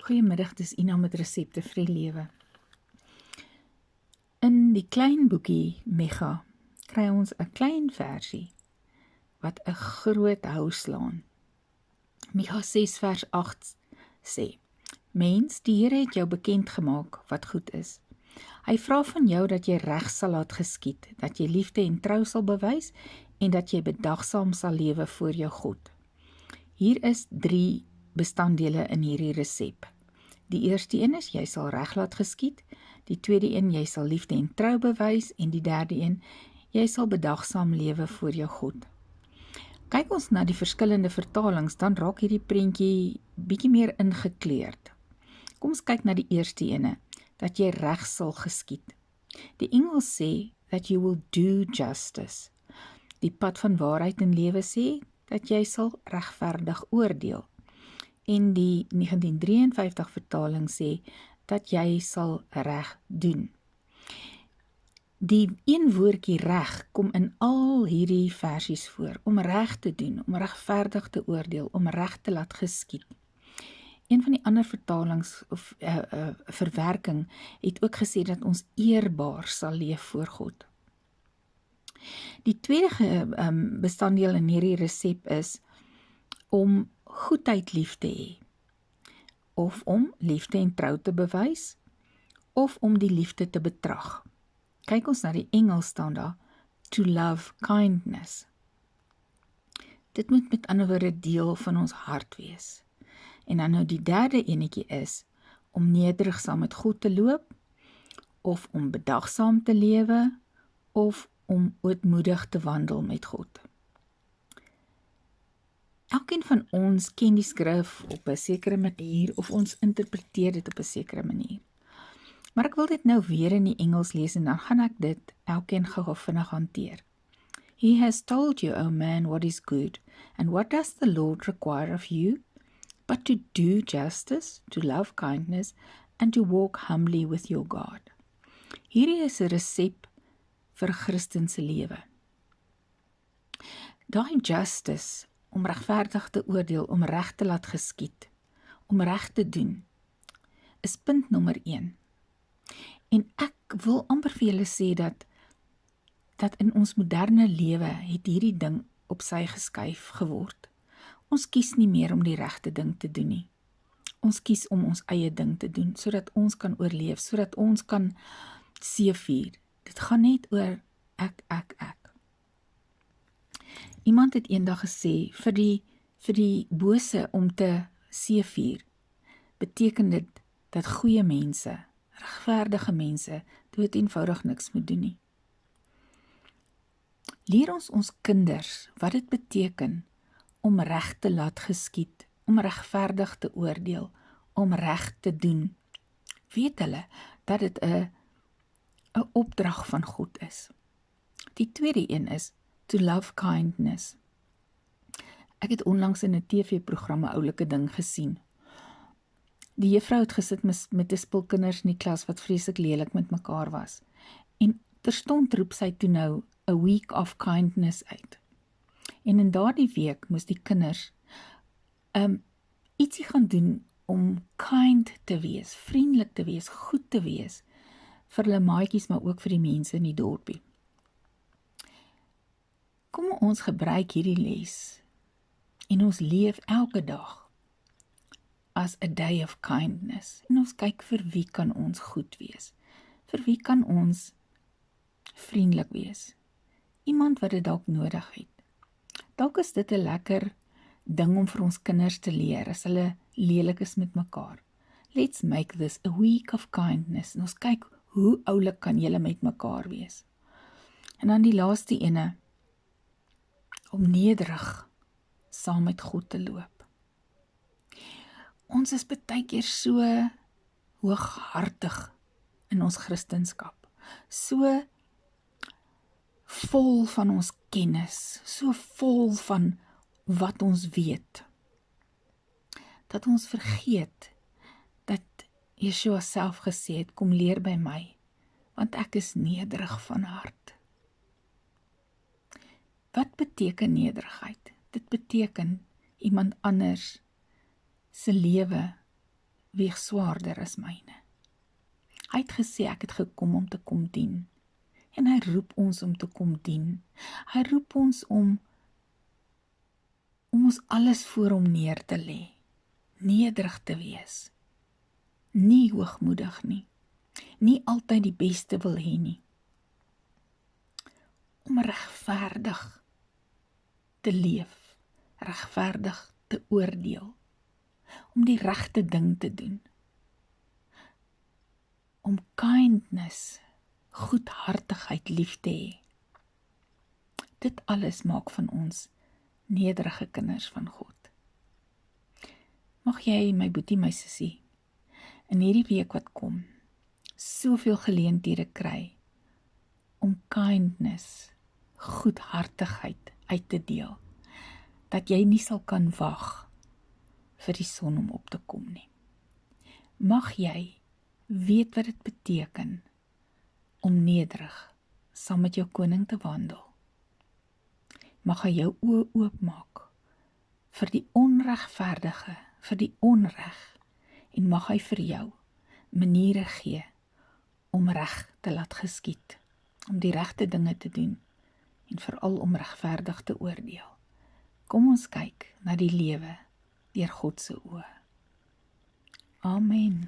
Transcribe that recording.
Goeiemiddag, dis Ina met resepte vir die lewe. In die klein boekie Mega kry ons 'n klein versie wat 'n groot hou slaan. Mega 6 vers 8 sê: Mens, die Here het jou bekend gemaak wat goed is. Hy vra van jou dat jy reg sal laat geskied, dat jy liefde en trou sal bewys en dat jy bedagsaam sal lewe voor jou God. Hier is 3 bestanddele in hierdie resep. Die eerste een is, jy sal reg laat geskied. Die tweede een, jy sal liefde en trou bewys. En die derde een, jy sal bedagsaam lewe voor jou God. Kyk ons na die verskillende vertalings, dan raak hierdie prentjie bietjie meer ingekleurd. Kom ons kyk na die eerste ene, dat jy reg sal geskied. Die Engels sê, that you will do justice. Die pad van waarheid en lewe sê, dat jy sal regverdig oordeel. En die 1953 vertaling sê, dat jy sal reg doen. Die een woordjie reg kom in al hierdie versies voor, om reg te doen, om regverdig te oordeel, om reg te laat geskied. Een van die ander vertalings of verwerking het ook gesê dat ons eerbaar sal leef voor God. Die tweede bestanddeel in hierdie resep is om goedheid lief te hê, of om liefde en trou te bewys, of om die liefde te betrag. Kyk ons na die Engels staan daar, to love kindness. Dit moet met ander woorde deel van ons hart wees. En dan nou die derde enetjie is, om nederigsaam met God te loop, of om bedagsaam te lewe, of om ootmoedig te wandel met God. Elkeen van ons ken die skrif op 'n sekere manier, of ons interpreteer dit op 'n sekere manier. Maar ek wil dit nou weer in die Engels lees, en dan gaan ek dit elkeen gou vinnig hanteer. He has told you, O man, what is good, and what does the Lord require of you? But to do justice, to love kindness, and to walk humbly with your God. Hierdie is 'n resep vir Christen se lewe. Daai justice, om regverdig te oordeel, om reg te laat geskied, om reg te doen, is punt nommer 1. En ek wil amper vir julle sê dat in ons moderne lewe het hierdie ding op sy geskuif geword. Ons kies nie meer om die regte ding te doen nie. Ons kies om ons eie ding te doen, sodat ons kan oorleef, sodat ons kan seëvier. Dit gaan net oor ek. Iemand het eendag gesê, vir die bose om te seëvier, beteken dit dat goeie mense, regverdige mense, dood eenvoudig niks moet doen nie. Leer ons kinders wat dit beteken om reg te laat geskied, om regverdig te oordeel, om reg te doen. Weet hulle dat dit 'n opdrag van God is. Die tweede een is to love kindness. Ek het onlangs in 'n TV-program 'n oulike ding gesien. Die juffrou het gesit met 'n spul kinders in die klas wat vreeslik lelik met mekaar was. En terstond roep sy toe nou 'n week of kindness uit. En in daardie week moes die kinders ietsie gaan doen om kind te wees, vriendelik te wees, goed te wees, vir hulle maatjies, maar ook vir die mense in die dorpie. Kom ons gebruik hierdie les, en ons leef elke dag as a day of kindness, en ons kyk vir wie kan ons goed wees, vir wie kan ons vriendelik wees, iemand wat dit dalk nodig het. Dalk is dit 'n lekker ding om vir ons kinders te leer, as hulle lelik is met mekaar. Let's make this a week of kindness, en ons kyk, hoe oulik kan julle met mekaar wees. En dan die laaste ene, om nederig saam met God te loop. Ons is baie keer so hooghartig in ons Christenskap, so vol van ons kennis, so vol van wat ons weet, dat ons vergeet dat Yeshua self gesê het, kom leer by my, want ek is nederig van hart. Wat beteken nederigheid? Dit beteken iemand anders se lewe weeg swaarder as myne. Hy het gesê ek het gekom om te kom dien. En hy roep ons om te kom dien. Hy roep ons om ons alles voor hom neer te lê, nederig te wees, nie hoogmoedig nie altyd die beste wil hê nie, om regverdig te leef, regverdig te oordeel, om die regte ding te doen, om kindness, goedhartigheid lief te hê. Dit alles maak van ons nederige kinders van God. Mag jy, my boetie, my sussie, in hierdie week wat kom, soveel geleenthede kry om kindness, goedhartigheid uit te deel, dat jy nie sal kan wag vir die son om op te kom nie. Mag jy weet wat dit beteken om nederig saam met jou koning te wandel. Mag hy jou oë oopmaak vir die onregverdige, vir die onreg, en mag hy vir jou maniere gee om reg te laat geskied, om die regte dinge te doen, en veral om regverdig te oordeel. Kom ons kyk na die lewe deur God se oë. Amen.